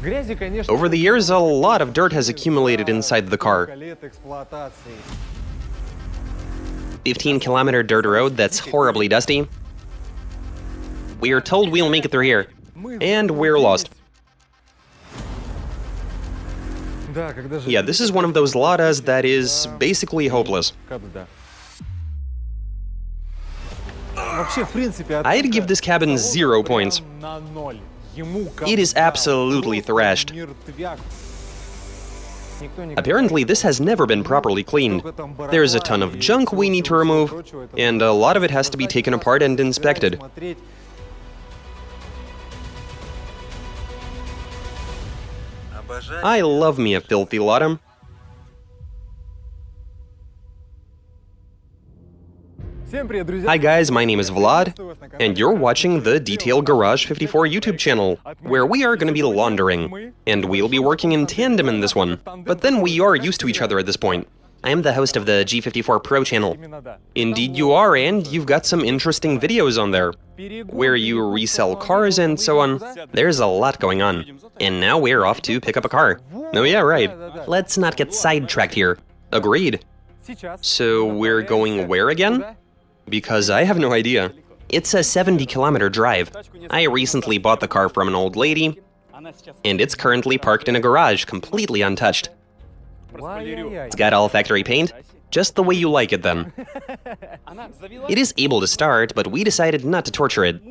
Over the years, a lot of dirt has accumulated inside the car. 15-kilometer dirt road that's horribly dusty. We are told we'll make it through here, and we're lost. Yeah, this is one of those Ladas that is basically hopeless. I'd give this cabin 0 points. It is absolutely thrashed. Apparently, this has never been properly cleaned. There's a ton of junk we need to remove, and a lot of it has to be taken apart and inspected. I love me a filthy Lada. Hi guys, my name is Vlad, and you're watching the Detail Garage 54 YouTube channel, where we are going to be laundering. And we'll be working in tandem in this one, but then we are used to each other at this point. I am the host of the G54 Pro channel. Indeed you are, and you've got some interesting videos on there, where you resell cars and so on. There's a lot going on. And now we're off to pick up a car. Oh yeah, right. Let's not get sidetracked here. Agreed. So we're going where again? Because I have no idea. It's a 70-kilometer drive. I recently bought the car from an old lady, and it's currently parked in a garage, completely untouched. It's got all factory paint, just the way you like it then. It is able to start, but we decided not to torture it.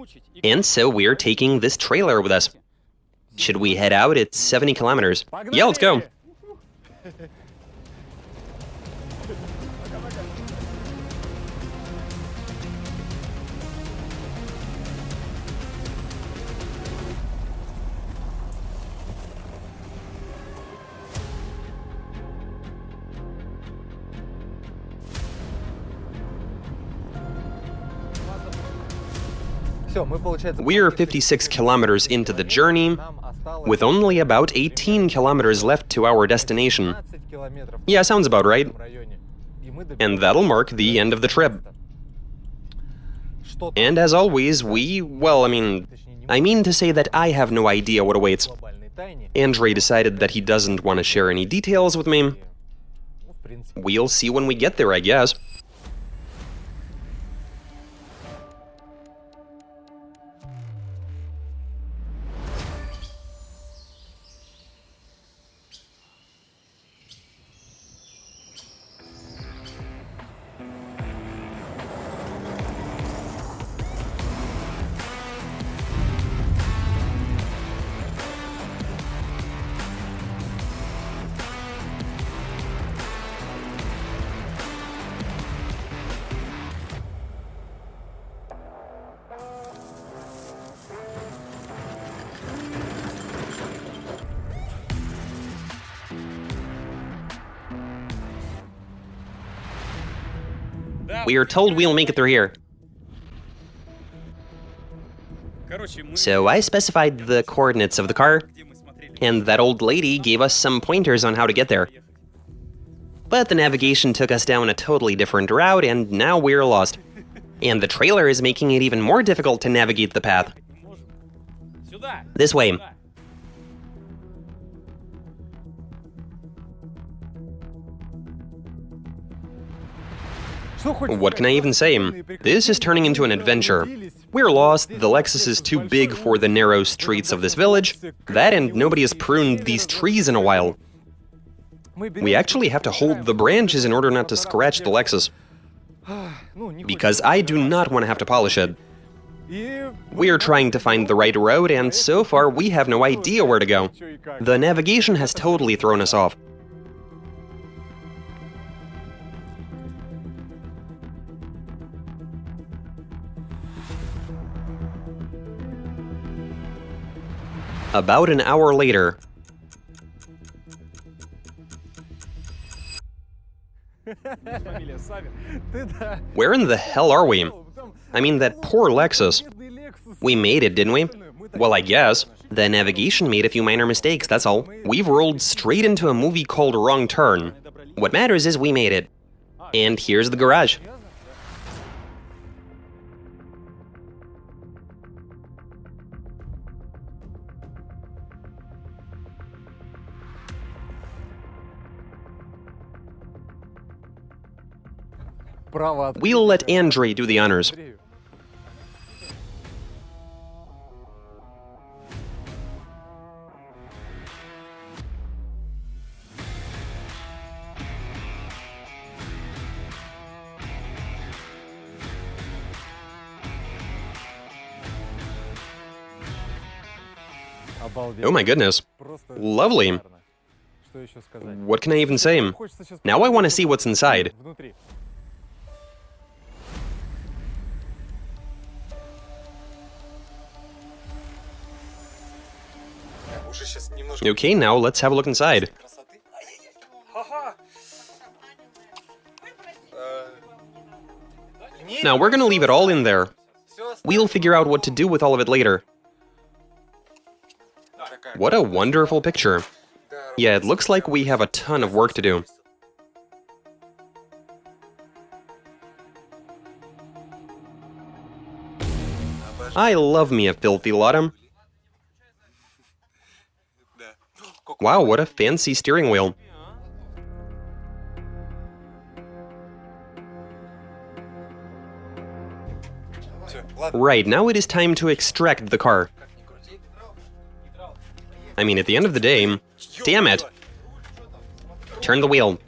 And so we're taking this trailer with us. Should we head out? It's 70 kilometers. Yeah, let's go. We're 56 kilometers into the journey, with only about 18 kilometers left to our destination. Yeah, sounds about right. And that'll mark the end of the trip. And as always, I mean to say that I have no idea what awaits. Andrei decided that he doesn't want to share any details with me. We'll see when we get there, I guess. We are told we'll make it through here. So I specified the coordinates of the car, and that old lady gave us some pointers on how to get there. But the navigation took us down a totally different route, and now we're lost. And the trailer is making it even more difficult to navigate the path. This way. What can I even say? This is turning into an adventure. We're lost, the Lexus is too big for the narrow streets of this village. That and nobody has pruned these trees in a while. We actually have to hold the branches in order not to scratch the Lexus. Because I do not want to have to polish it. We are trying to find the right road, and so far we have no idea where to go. The navigation has totally thrown us off. About an hour later. Where in the hell are we? I mean, that poor Lexus. We made it, didn't we? Well, I guess. The navigation made a few minor mistakes, that's all. We've rolled straight into a movie called Wrong Turn. What matters is we made it. And here's the garage. We'll let Andrei do the honors. Oh my goodness. Lovely. What can I even say? Now I want to see what's inside. Okay, now let's have a look inside. Now we're gonna leave it all in there. We'll figure out what to do with all of it later. What a wonderful picture. Yeah, it looks like we have a ton of work to do. I love me a filthy Lada. Wow, what a fancy steering wheel. Right, now it is time to extract the car. I mean, at the end of the day, damn it! Turn the wheel.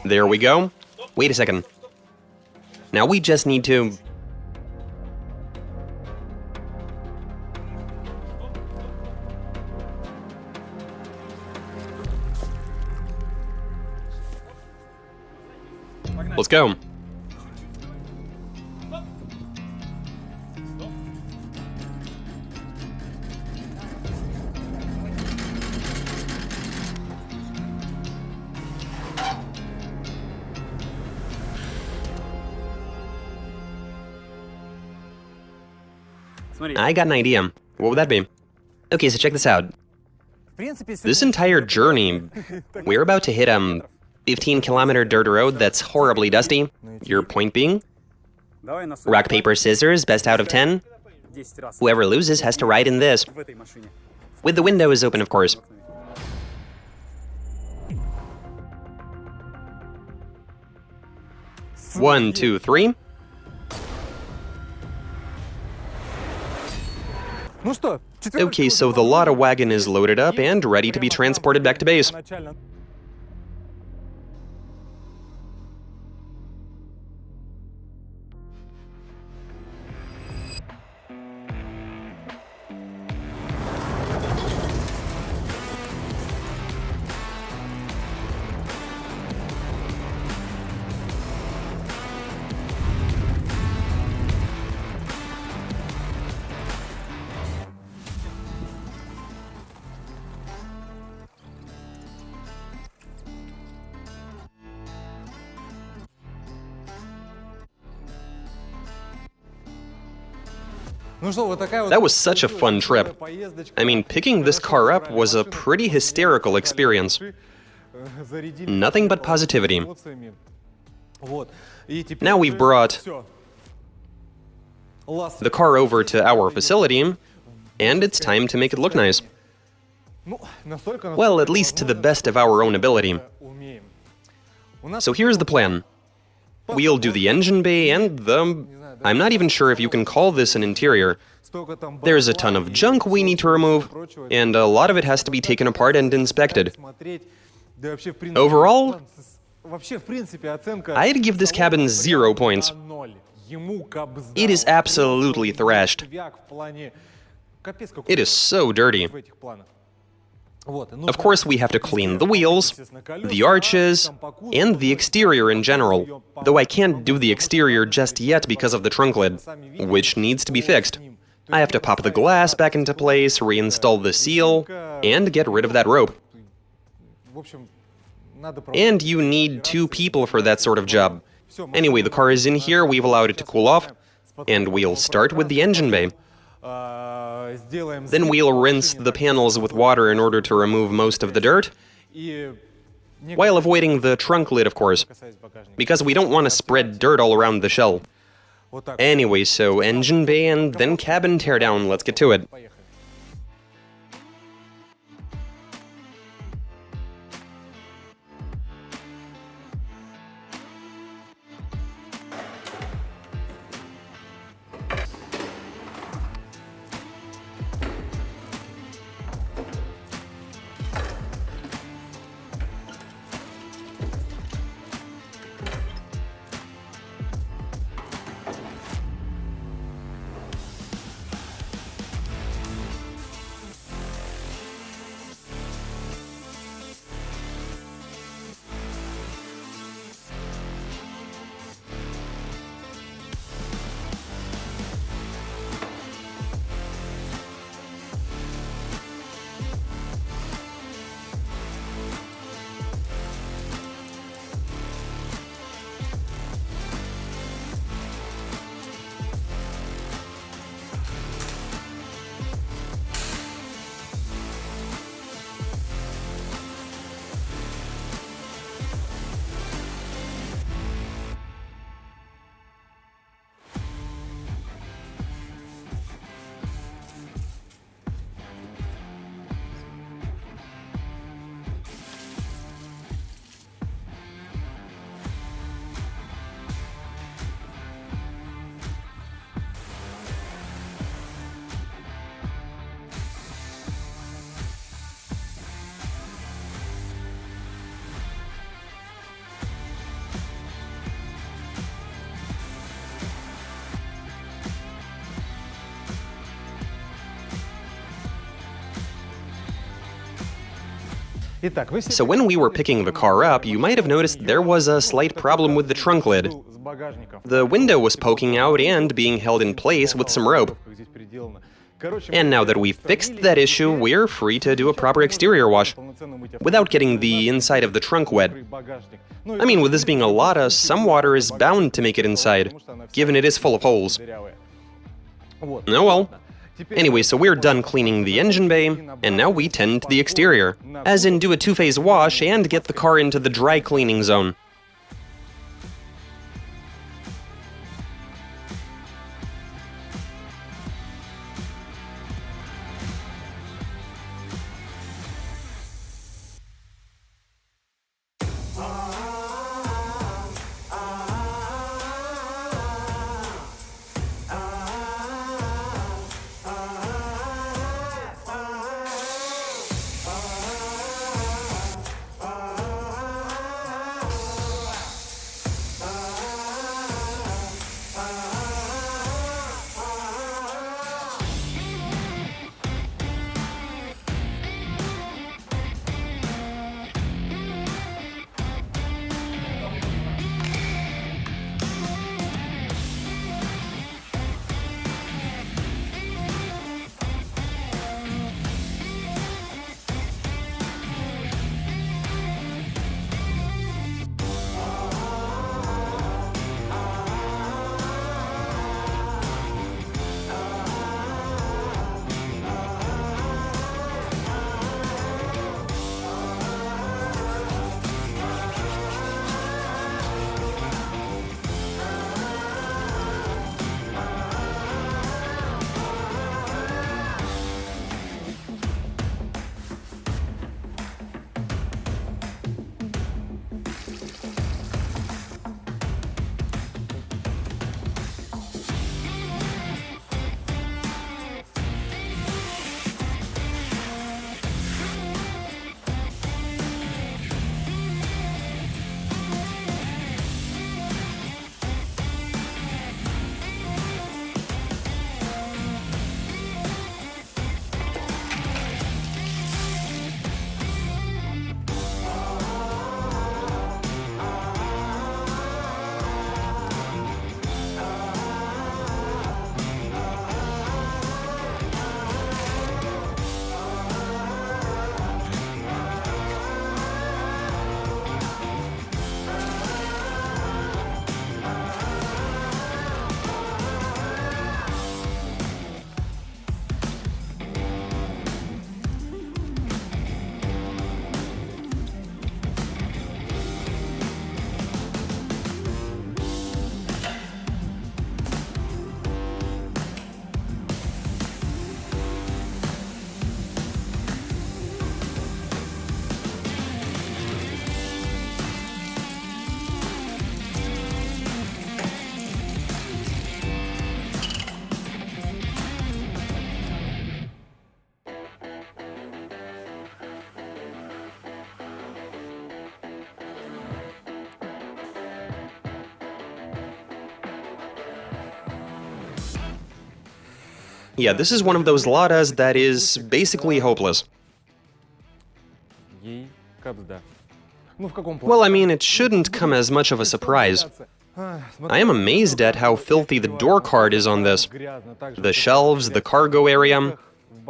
There we go. Wait a second. Now we just need to... Let's go. I got an idea. What would that be? Okay, so check this out. This entire journey, we're about to hit 15-kilometer dirt road that's horribly dusty. Your point being? Rock, paper, scissors, best out of 10. Whoever loses has to ride in this. With the windows open, of course. One, two, three. Okay, so the Lada wagon is loaded up and ready to be transported back to base. That was such a fun trip. I mean, picking this car up was a pretty hysterical experience. Nothing but positivity. Now we've brought the car over to our facility, and it's time to make it look nice. Well, at least to the best of our own ability. So here's the plan. We'll do the engine bay and the... I'm not even sure if you can call this an interior. There's a ton of junk we need to remove, and a lot of it has to be taken apart and inspected. Overall, I'd give this cabin 0 points. It is absolutely thrashed. It is so dirty. Of course, we have to clean the wheels, the arches, and the exterior in general, though I can't do the exterior just yet because of the trunk lid, which needs to be fixed. I have to pop the glass back into place, reinstall the seal, and get rid of that rope. And you need 2 people for that sort of job. Anyway, the car is in here, we've allowed it to cool off, and we'll start with the engine bay. Then we'll rinse the panels with water in order to remove most of the dirt, while avoiding the trunk lid, of course, because we don't want to spread dirt all around the shell. Anyway, so engine bay and then cabin teardown, let's get to it. So when we were picking the car up, you might have noticed there was a slight problem with the trunk lid. The window was poking out and being held in place with some rope. And now that we've fixed that issue, we're free to do a proper exterior wash without getting the inside of the trunk wet. I mean, with this being a Lada, some water is bound to make it inside, given it is full of holes. Oh well. Anyway, so we're done cleaning the engine bay, and now we tend to the exterior, as in do a two-phase wash and get the car into the dry cleaning zone. Yeah, this is one of those Ladas that is basically hopeless. Well, I mean, it shouldn't come as much of a surprise. I am amazed at how filthy the door card is on this. The shelves, the cargo area,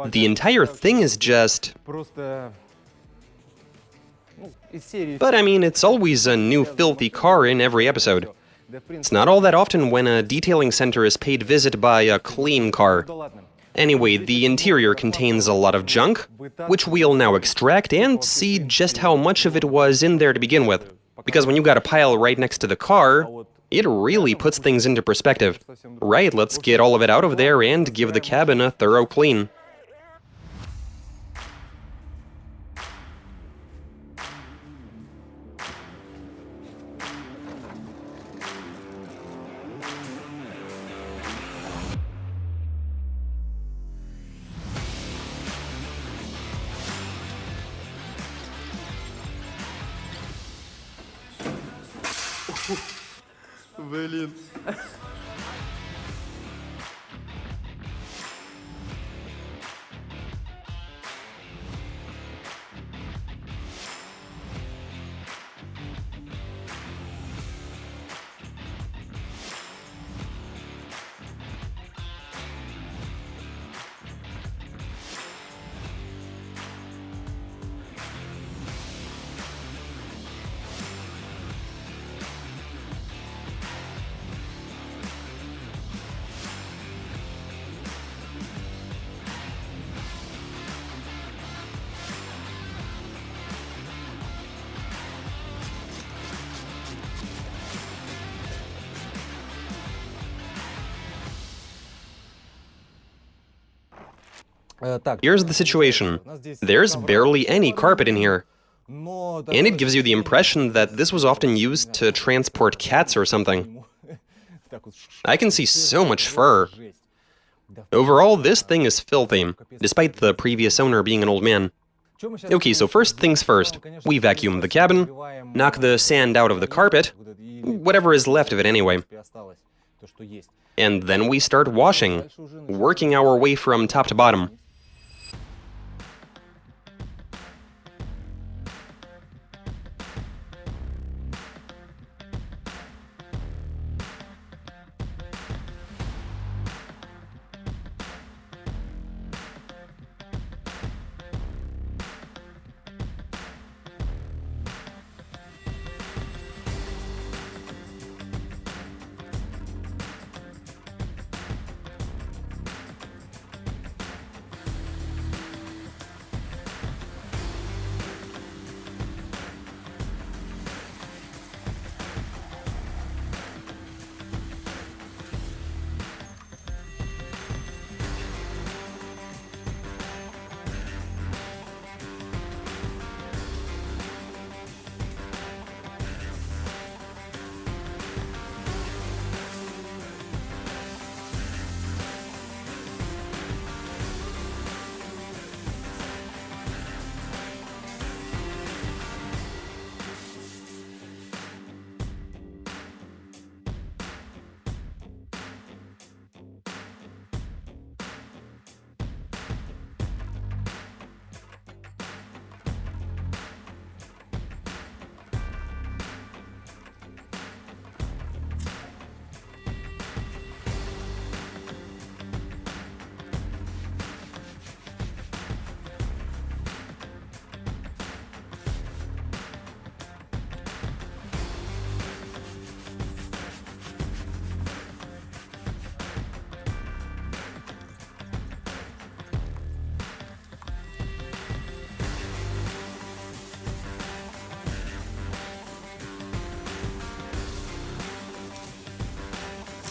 the entire thing is just... But I mean, it's always a new filthy car in every episode. It's not all that often when a detailing center is paid visit by a clean car. Anyway, the interior contains a lot of junk, which we'll now extract and see just how much of it was in there to begin with. Because when you got a pile right next to the car, it really puts things into perspective. Right, let's get all of it out of there and give the cabin a thorough clean. Блин. Here's the situation. There's barely any carpet in here. And it gives you the impression that this was often used to transport cats or something. I can see so much fur. Overall, this thing is filthy, despite the previous owner being an old man. Okay, so first things first. We vacuum the cabin, knock the sand out of the carpet, whatever is left of it anyway. And then we start washing, working our way from top to bottom.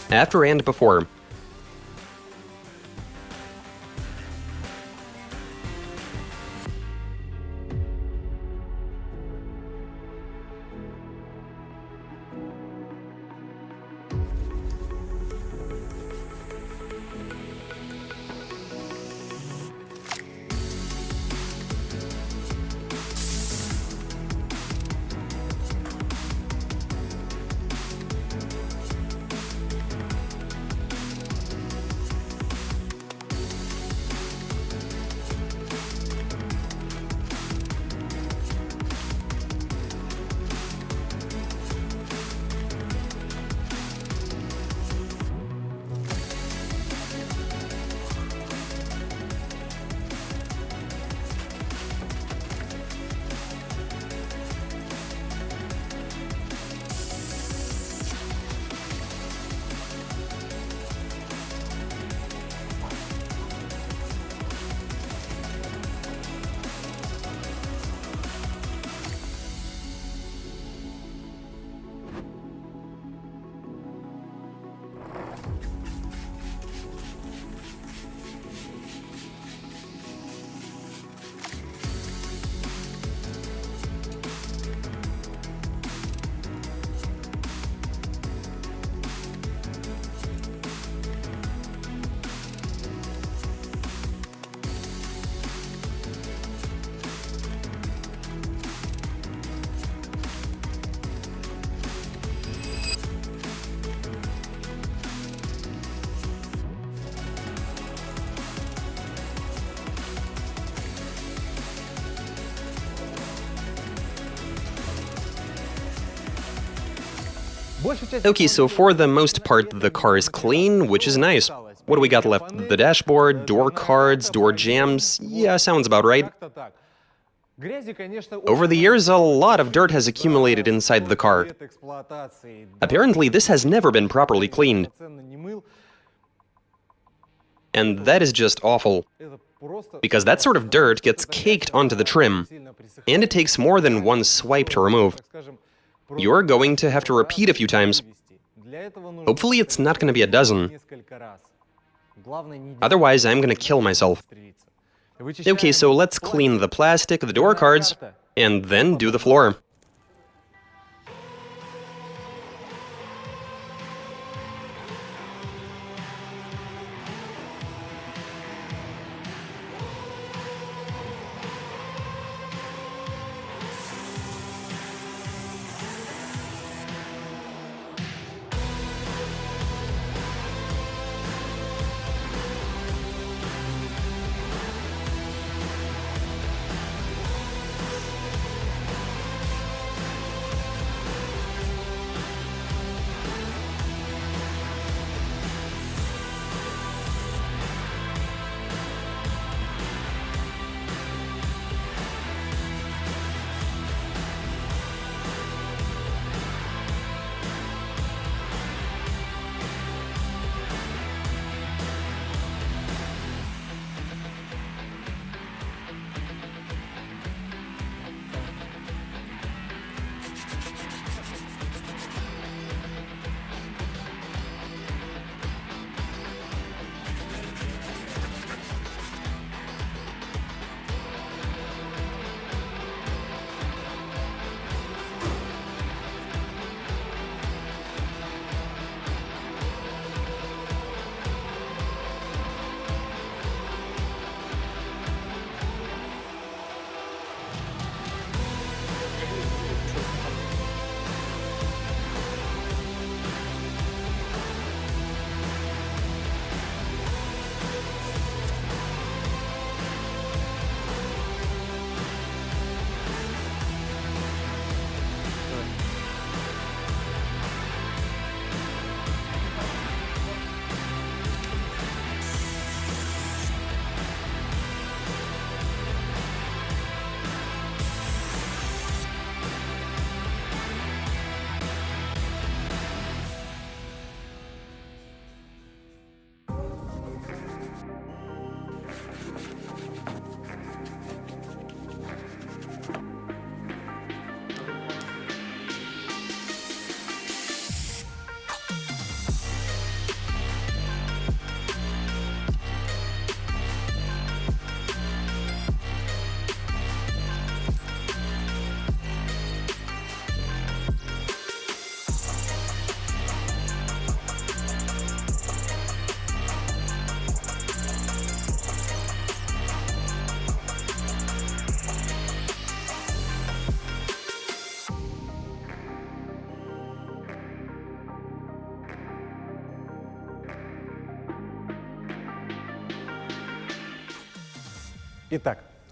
After and before. Okay, so for the most part, the car is clean, which is nice. What do we got left? The dashboard, door cards, door jambs. Yeah, sounds about right. Over the years, a lot of dirt has accumulated inside the car. Apparently, this has never been properly cleaned. And that is just awful. Because that sort of dirt gets caked onto the trim, and it takes more than one swipe to remove. You're going to have to repeat a few times. Hopefully it's not going to be a dozen. Otherwise, I'm going to kill myself. Okay, so let's clean the plastic, the door cards, and then do the floor.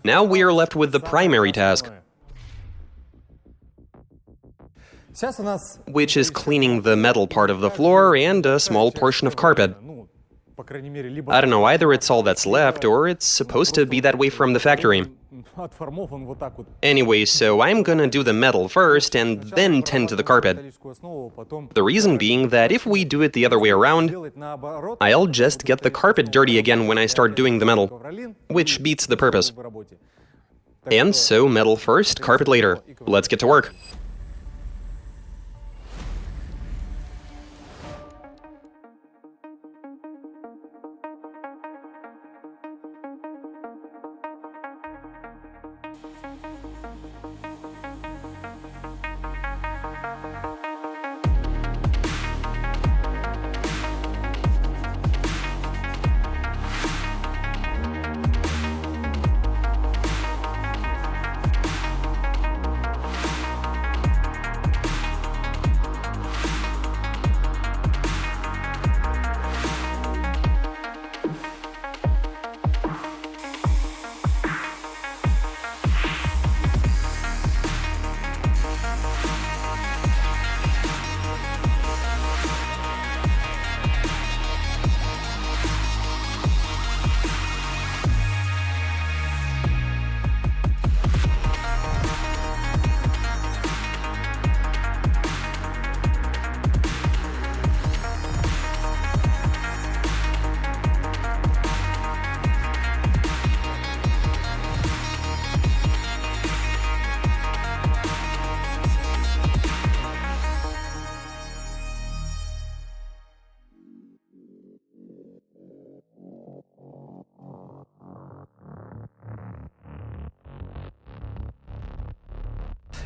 Now we are left with the primary task, which is cleaning the metal part of the floor and a small portion of carpet. I don't know, either it's all that's left, or it's supposed to be that way from the factory. Anyway, so I'm gonna do the metal first, and then tend to the carpet. The reason being that if we do it the other way around, I'll just get the carpet dirty again when I start doing the metal, which beats the purpose. And so, metal first, carpet later. Let's get to work.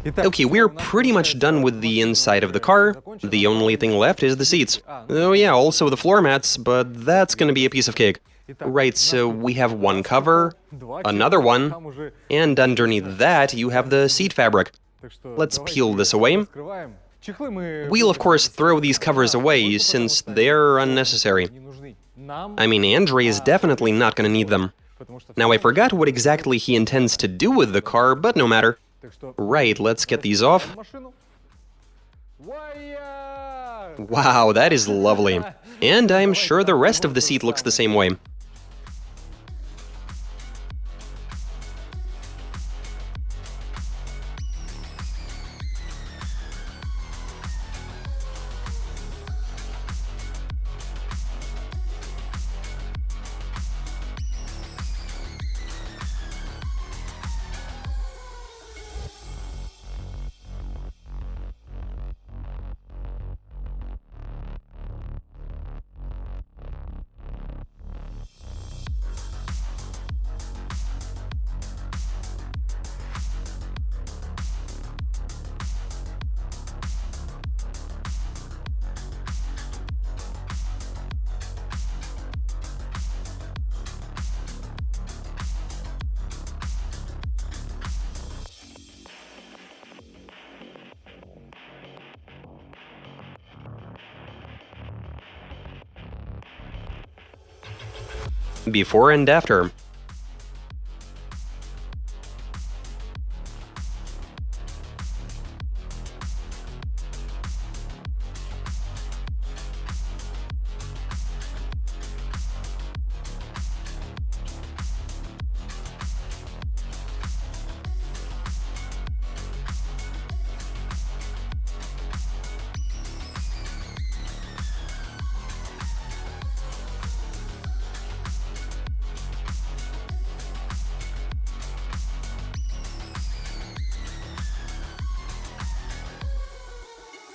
Okay, we're pretty much done with the inside of the car. The only thing left is the seats. Oh yeah, also the floor mats, but that's gonna be a piece of cake. Right, so we have one cover, another one, and underneath that you have the seat fabric. Let's peel this away. We'll of course throw these covers away, since they're unnecessary. I mean, Andrei is definitely not gonna need them. Now I forgot what exactly he intends to do with the car, but no matter. Right, let's get these off. Wow, that is lovely. And I'm sure the rest of the seat looks the same way. Before and after.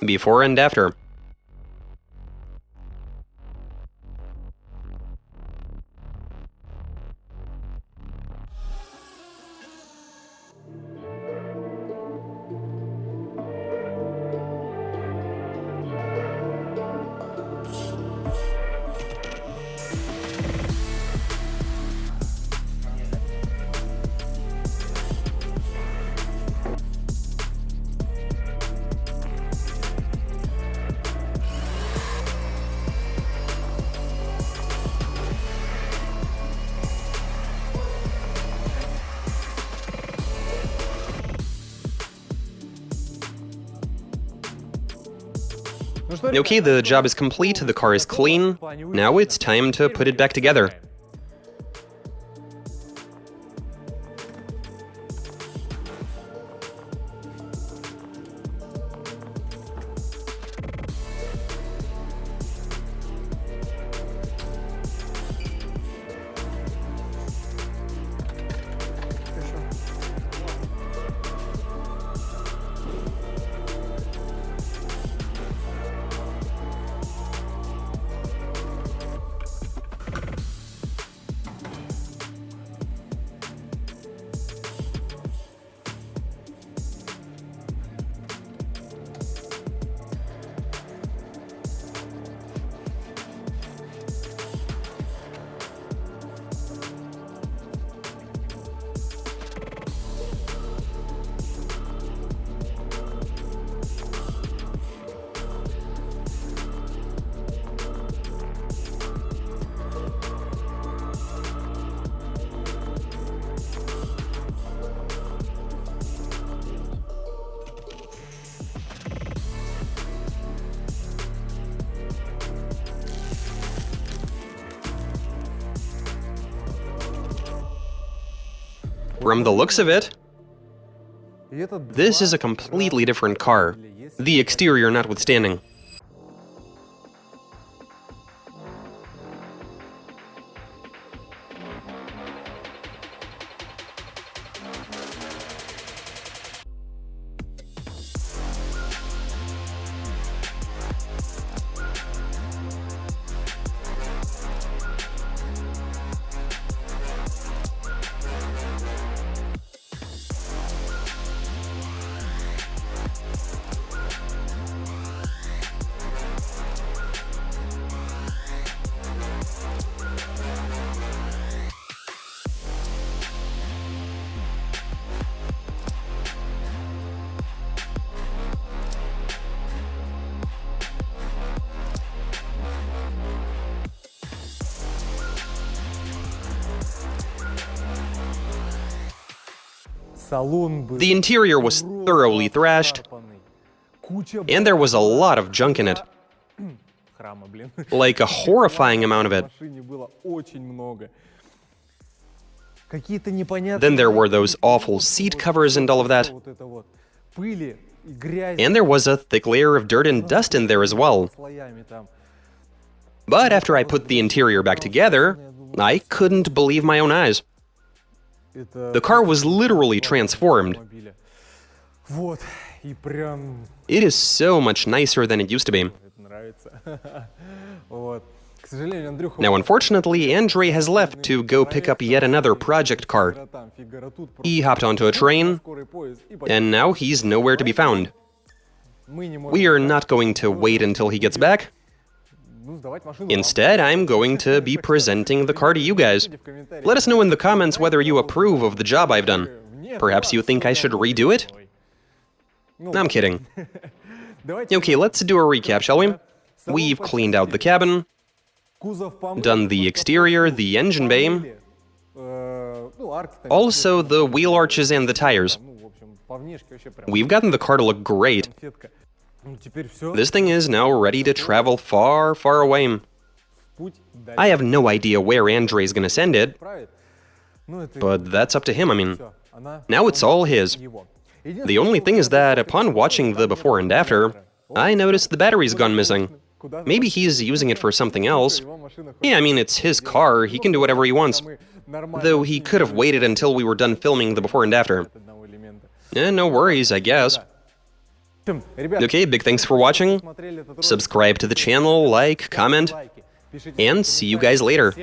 Before and after. Okay, the job is complete, the car is clean. Now it's time to put it back together. From the looks of it, this is a completely different car, the exterior notwithstanding. The interior was thoroughly thrashed, and there was a lot of junk in it. Like a horrifying amount of it. Then there were those awful seat covers and all of that. And there was a thick layer of dirt and dust in there as well. But after I put the interior back together, I couldn't believe my own eyes. The car was literally transformed. It is so much nicer than it used to be. Now, unfortunately, Andrei has left to go pick up yet another project car. He hopped onto a train, and now he's nowhere to be found. We are not going to wait until he gets back. Instead, I'm going to be presenting the car to you guys. Let us know in the comments whether you approve of the job I've done. Perhaps you think I should redo it? I'm kidding. Okay, let's do a recap, shall we? We've cleaned out the cabin, done the exterior, the engine bay, also the wheel arches and the tires. We've gotten the car to look great. This thing is now ready to travel far, far away. I have no idea where Andrei's gonna send it, but that's up to him, I mean. Now it's all his. The only thing is that upon watching the before and after, I noticed the battery's gone missing. Maybe he's using it for something else. Yeah, I mean, it's his car, he can do whatever he wants. Though he could have waited until we were done filming the before and after. No worries, I guess. Okay, big thanks for watching. Subscribe to the channel, like, comment, and see you guys later.